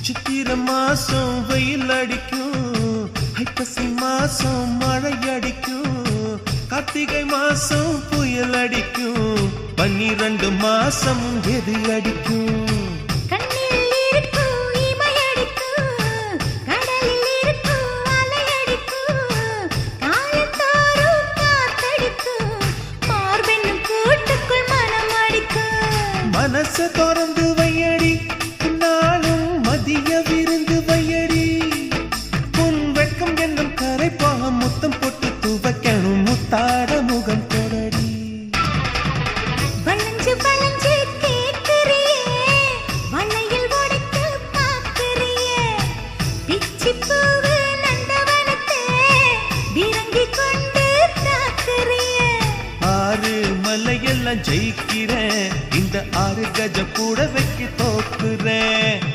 சித்திர மாசம் வெயில் அடிக்கும், ஐப்பசி மாசம் மழை அடிக்கும், கார்த்திகை மாசம் புயல் அடிக்கும், 12 மாசம் எது அடிக்கும்? மனச திறந்து வையடி, நாளும் மதிய விருந்து வையடி, உன் வெட்கம் என்னும் கரைப்பாக முத்தம் போட்டு துவைக்கணும், முத்தாட முகம் தொடடி. வளைஞ்சு வளைஞ்சு கேட்கிறியே, வளையல் உடைக்க பார்க்கிறியே, பிச்சி பூவு நந்தவனத்தே விரங்கி கொண்டு தாக்குறியே. 6 மலையெல்லாம் ஜெயிக்கிறேன், இந்த 6 கஜ கூட வைக்க தோக்குறேன்.